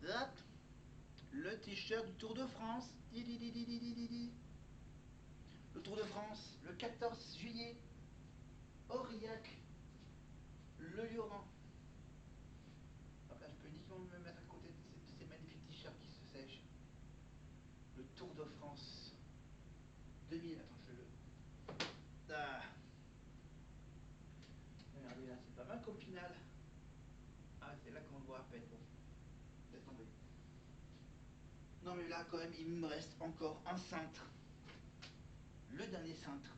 Hop, le t-shirt du Tour de France. Le Tour de France, le 14 juillet, Aurillac, le Lioran. Hop là, je peux uniquement me mettre à côté de ces magnifiques t-shirts qui se sèchent. Le Tour de France 2000. Attends, je le. Ah. Regardez là, c'est pas mal comme finale. Ah, c'est là qu'on le voit à peine. Bon, laisse tomber. Non, mais là, quand même, il me reste encore un cintre. Le dernier cintre.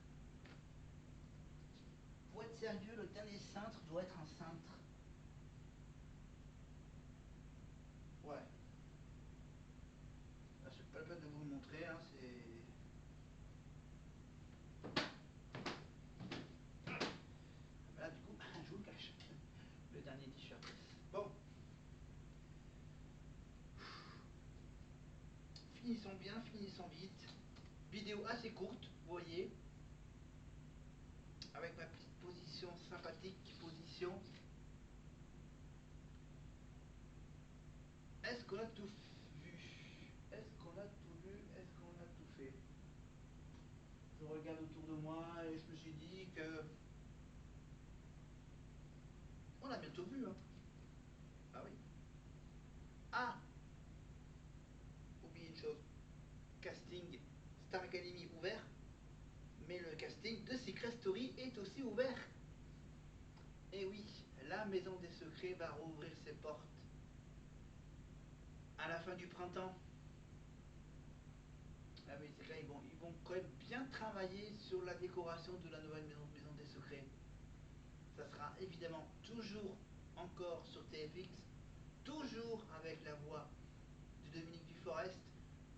Pour être sérieux, le dernier cintre doit être un cintre. Ouais. Là, c'est pas la peine de vous le montrer, hein, c'est. Là, du coup, je vous le cache. Le dernier t-shirt. Bon. Finissons bien, finissons vite. Vidéo assez courte, vous voyez. Avec ma petite position sympathique, position. Est-ce qu'on a tout vu? Est-ce qu'on a tout vu? Est-ce qu'on a tout fait? Je regarde autour de moi et je me suis dit que on a bientôt vu, hein. Ah oui. Ah, oubliez une chose. Casting Star Academy ouvert, mais le casting de Secret Story est aussi ouvert. Et oui, la Maison des Secrets va rouvrir ses portes à la fin du printemps. Ah oui, c'est là, ils vont quand même bien travailler sur la décoration de la nouvelle Maison des Secrets. Ça sera évidemment toujours encore sur TFX, toujours avec la voix de Dominique Duforest,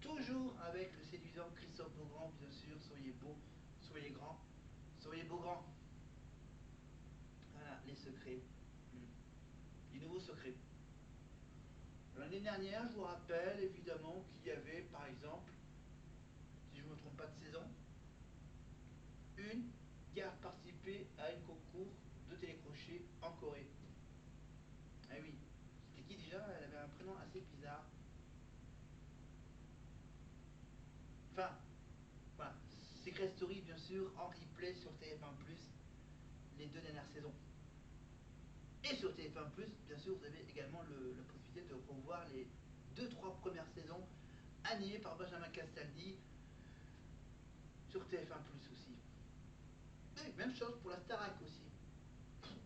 toujours avec le séduisant Christophe Beaugrand, bien sûr. Soyez beau, soyez grand, soyez beau grand. Voilà, les secrets. Les nouveaux secrets. L'année dernière, je vous rappelle évidemment qu'il y avait, par exemple, si je ne me trompe pas de saison, une qui a participé à un concours de télécrochet en Corée. Ah oui, c'était qui déjà? Elle avait un prénom assez bizarre. Enfin, voilà. Secret Story, bien sûr, en replay sur TF1+, les 2 dernières saisons. Et sur TF1+, bien sûr, vous avez également la possibilité de revoir les 2-3 premières saisons animées par Benjamin Castaldi sur TF1+ aussi. Et même chose pour la Starac aussi.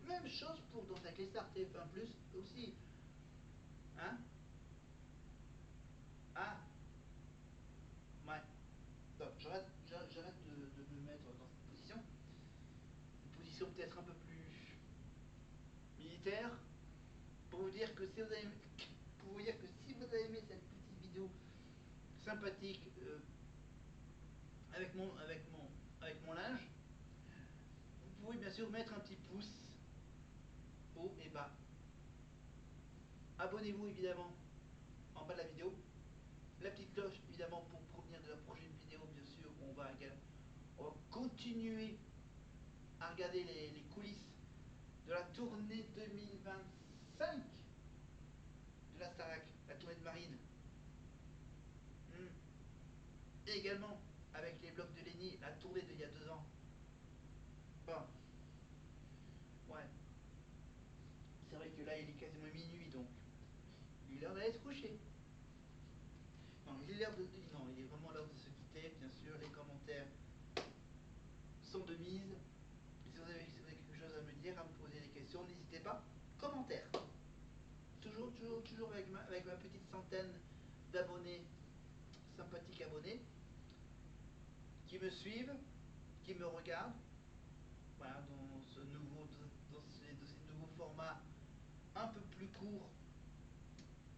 Même chose pour Danse avec les stars TF1+ aussi. Hein? Ah, ouais. Donc, j'arrête de me mettre dans cette position. Une position peut-être un peu plus militaire. Pour vous dire que si vous avez, aimé cette petite vidéo sympathique avec mon linge, vous pouvez bien sûr mettre un petit pouce haut et bas. Abonnez-vous évidemment en bas de la vidéo. La petite cloche évidemment pour provenir de la prochaine vidéo, bien sûr. On va continuer à regarder les coulisses de la tournée 2025 de la Starac, la tournée de Marine. Et également avec les blocs de Lenny, la tournée d'il y a 2 ans. Bon, ouais. C'est vrai que là il est quasiment minuit, donc il est l'heure d'aller se coucher. Non, il est vraiment l'heure de se quitter. Bien sûr, les commentaires sont de mise. Si vous avez quelque chose à me dire, à me poser des questions, n'hésitez pas. Commentaires. Toujours avec ma petite centaine d'abonnés, sympathiques abonnés, qui me suivent, qui me regardent. Voilà, dans ces nouveaux formats un peu plus courts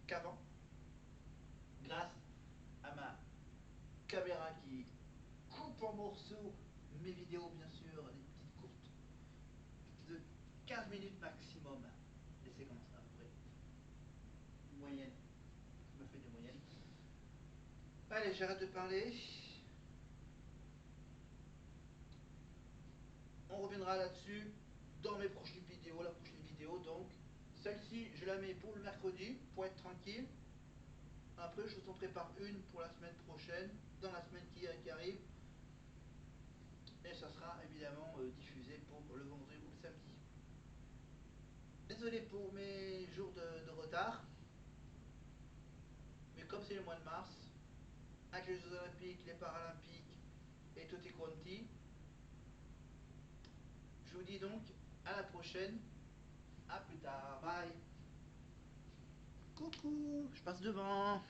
qu'avant, grâce à ma caméra qui coupe en morceaux mes vidéos, bien sûr, des petites courtes de 15 minutes maximum. Et c'est comme ça, à peu près. Moyenne. Je me fais des moyennes. Allez, j'arrête de parler. On reviendra là-dessus dans mes prochaines vidéos. La prochaine vidéo, donc, celle-ci, je la mets pour le mercredi, pour être tranquille. Après, je vous en prépare une pour la semaine prochaine, dans la semaine qui arrive. Et ça sera évidemment diffusé pour le vendredi ou le samedi. Désolé pour mes jours de retard. Mais comme c'est le mois de mars, avec les Jeux Olympiques, les Paralympiques et tutti quanti, je vous dis donc à la prochaine. À plus tard. Bye. Coucou, je passe devant.